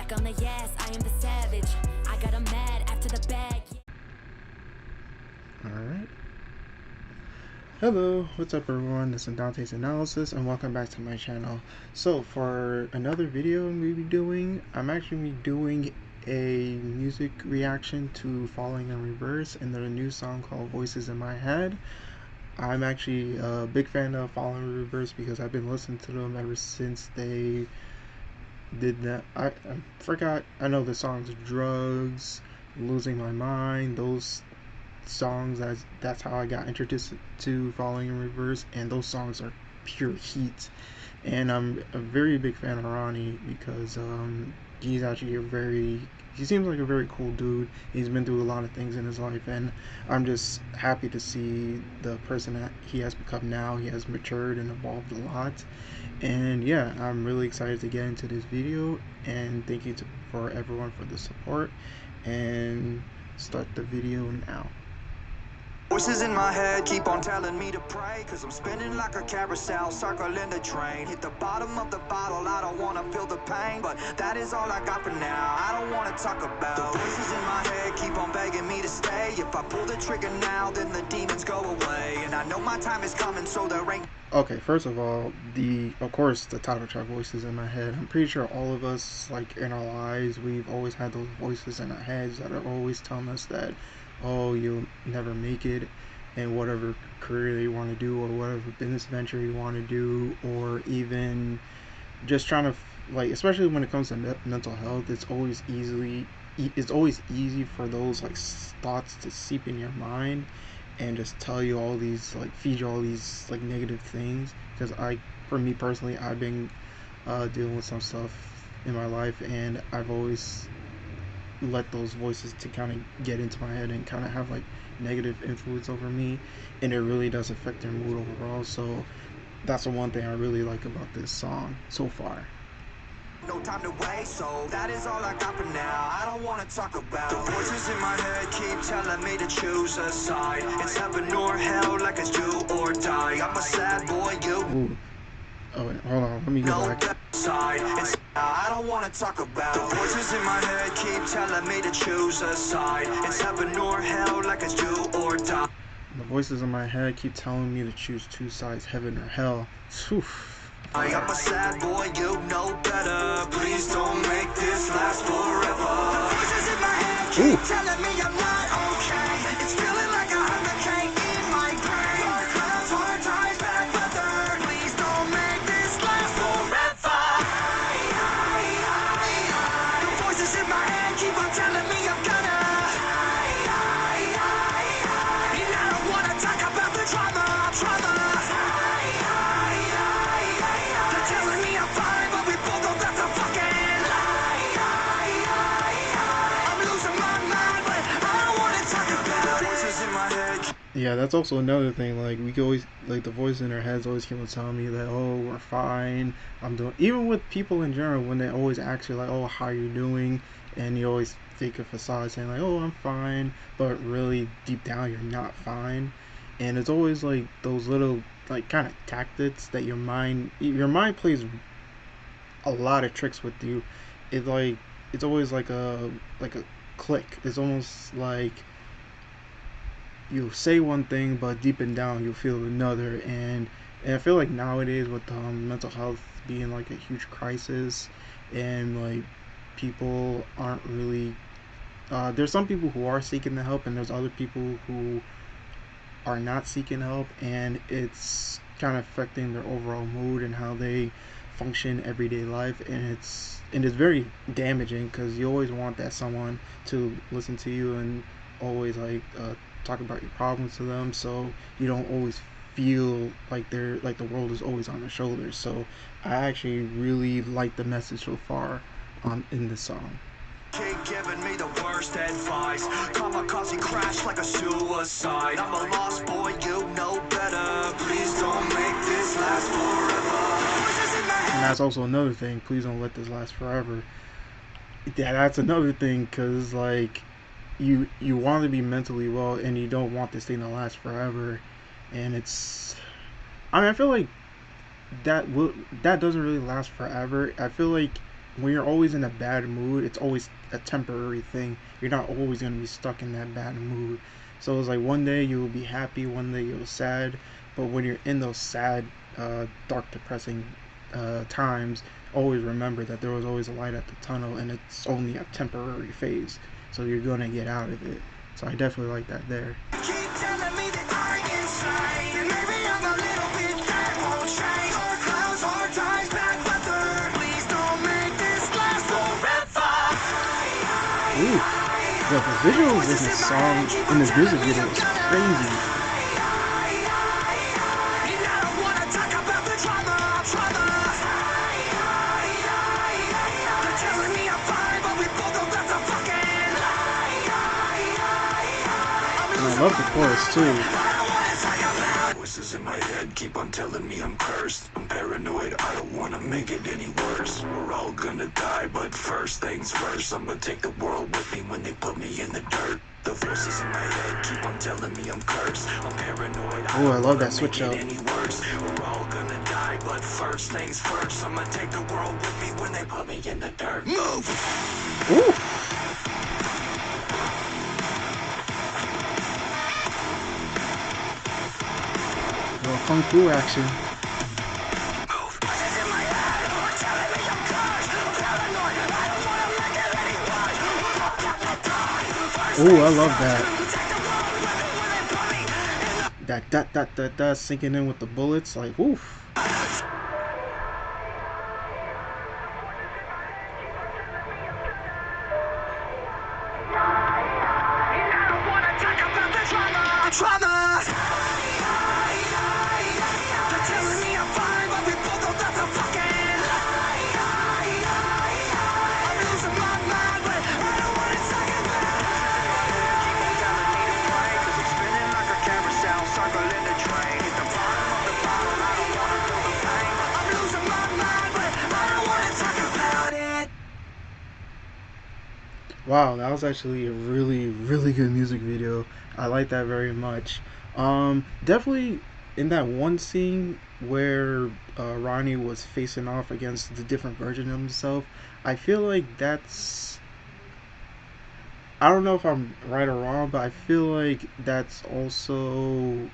Back on the yes, I am the savage. I got 'em mad after the bag. Alright. Hello, what's up everyone? This is Dante's Analysis and welcome back to my channel. So for another video I'm actually doing a music reaction to Falling in Reverse and their new song called Voices in My Head. I'm actually a big fan of Falling in Reverse because I've been listening to them ever since they did that. I forgot, I know the songs Drugs, Losing My Mind, those songs, that's how I got introduced to Falling in Reverse, and those songs are pure heat. And I'm a very big fan of Ronnie because he's actually he seems like a very cool dude. He's been through a lot of things in his life, and I'm just happy to see the person that he has become now. He has matured and evolved a lot, and yeah, I'm really excited to get into this video, and thank you for everyone for the support, and start the video now. Voices in my head keep on telling me to pray, cause I'm spinning like a carousel, circling the train. Hit the bottom of the bottle, I don't wanna feel the pain, but that is all I got for now. I don't wanna talk about the voices in my head keep on begging me to stay. If I pull the trigger now, then the demons go away, and I know my time is coming, so there ain't. Okay, first of all, of course the title track, Voices in My Head. I'm pretty sure all of us, like in our lives, we've always had those voices in our heads that are always telling us that, oh, you'll never make it in whatever career you want to do, or whatever business venture you want to do, or even just trying to, like, especially when it comes to mental health, it's always easy for those like thoughts to seep in your mind and just tell you all these, like, feed you all these like negative things. Because for me personally, I've been dealing with some stuff in my life, and I've always let those voices to kind of get into my head and kind of have like negative influence over me, and it really does affect their mood overall. So that's the one thing I really like about this song so far. No time to waste, so that is all I got for now. I don't want to talk about the voices in my head keep telling me to choose a side. It's heaven or hell, like it's do or die. I'm a sad boy, you. Ooh. Oh, wait, hold on, let me go back. I don't want to talk about the voices in my head keep telling me to choose a side. It's heaven or hell, like it's do or die. The voices in my head keep telling me to choose two sides, heaven or hell. Oof. I'm a sad boy, you know better. Please don't make this last forever. The voices in my head keep telling me I'm not okay. It's feeling like a hurricane in my brain. Dark clouds, hard times, bad weather. Please don't make this last forever. The voices in my head keep on telling me I'm gonna. And I don't wanna talk about the trauma. Yeah, that's also another thing. Like, we can always, like, the voice in our heads always keep on telling me that, oh, we're fine. I'm doing, even with people in general, when they always ask you like, oh, how you doing, and you always fake a facade saying like, oh, I'm fine, but really deep down you're not fine. And it's always like those little, like, kind of tactics that your mind plays a lot of tricks with you. It's always like a click. It's almost like you say one thing, but deep and down you feel another. And I feel like nowadays, with mental health being like a huge crisis, and like people aren't really there's some people who are seeking the help, and there's other people who are not seeking help, and it's kind of affecting their overall mood and how they function everyday life. And it's very damaging, because you always want that someone to listen to you and always like talk about your problems to them, so you don't always feel like the world is always on their shoulders. So I actually really like the message so far in this song. Keep giving me the worst advice. Kamikaze crash like a suicide. I'm a lost boy, you know better. Please don't make this last forever. And that's also another thing. Please don't let this last forever. Yeah, that's another thing, because like you want to be mentally well, and you don't want this thing to last forever. And I feel like that doesn't really last forever. I feel like when you're always in a bad mood, it's always a temporary thing. You're not always gonna be stuck in that bad mood. So it's like one day you'll be happy, one day you'll sad. But when you're in those sad, dark, depressing times, always remember that there was always a light at the tunnel, and it's only a temporary phase. So you're gonna get out of it. So I definitely like that there. Keep telling me that I'm insane, and maybe I'm a little bit that won't change. Hard clouds, hard times, bad weather. Please don't make this last forever. Ooh, but the visuals in this song, in this music video, is crazy. And I don't wanna talk about the drama. They're telling me I'm fine, but we both know that's a fucking lie. And I love the chorus too. Voices in my head keep on telling me I'm cursed. I'm paranoid, I don't wanna make it any worse. We're all gonna die, but first things first, I'm gonna take the world with me when they put me in the dirt. The voices in my head keep on telling me I'm cursed. I'm paranoid. Oh, I love that switch up. Any worse. We're all gonna die, but first things first, I'm gonna take the world with me when they put me in the dirt. Move! Ooh. Little kung fu action. Oh, I love that. That sinking in with the bullets, like, oof. Trauma! They're telling me I'm fine, but we both know that's a fucking lie. I'm losing my mind, but I don't want to talk about it. Keep on telling me to pray, 'cause I'm spinning like a carousel, circling the train. Hit the bottom of the bottle, I don't want to feel the pain. I'm losing my mind, but I don't want to talk about it. Wow, that was actually a really, really good music video. I like that very much. Definitely in that one scene where Ronnie was facing off against the different version of himself, I feel like that's, I don't know if I'm right or wrong, but I feel like that's also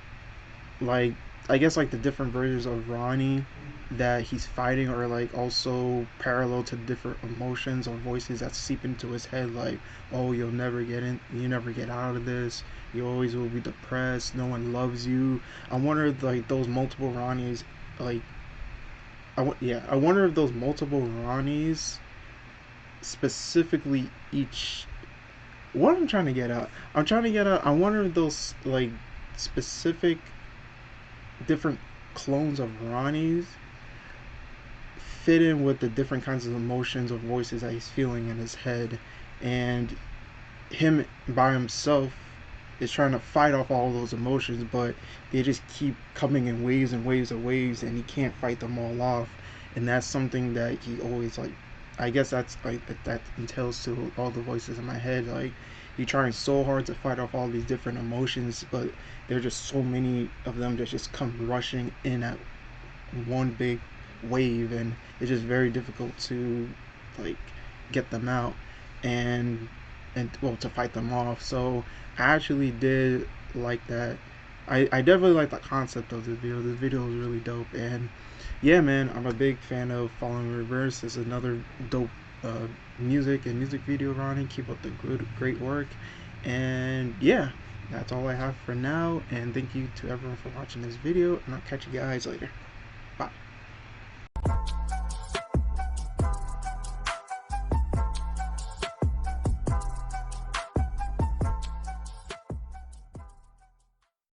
like, I guess like the different versions of Ronnie that he's fighting are like also parallel to different emotions or voices that seep into his head, like, oh, you never get out of this, you always will be depressed, no one loves you. I wonder if like those multiple Ronnies, like, I wonder if those multiple Ronnies specifically each, what I'm trying to get at, I wonder if those like specific different clones of Ronnies fit in with the different kinds of emotions or voices that he's feeling in his head, and him by himself is trying to fight off all those emotions, but they just keep coming in waves and waves and waves, and he can't fight them all off. And that's something that he always like, I guess that's like that entails to all the voices in my head, like you're trying so hard to fight off all these different emotions, but there are just so many of them that just come rushing in at one big wave, and it's just very difficult to like get them out and well, to fight them off. So I actually did like that. I definitely like the concept of this video. This video is really dope, and yeah, man, I'm a big fan of Following Reverse. It's another dope music and music video, Ronnie. Keep up the great work, and yeah, that's all I have for now, and thank you to everyone for watching this video, and I'll catch you guys later.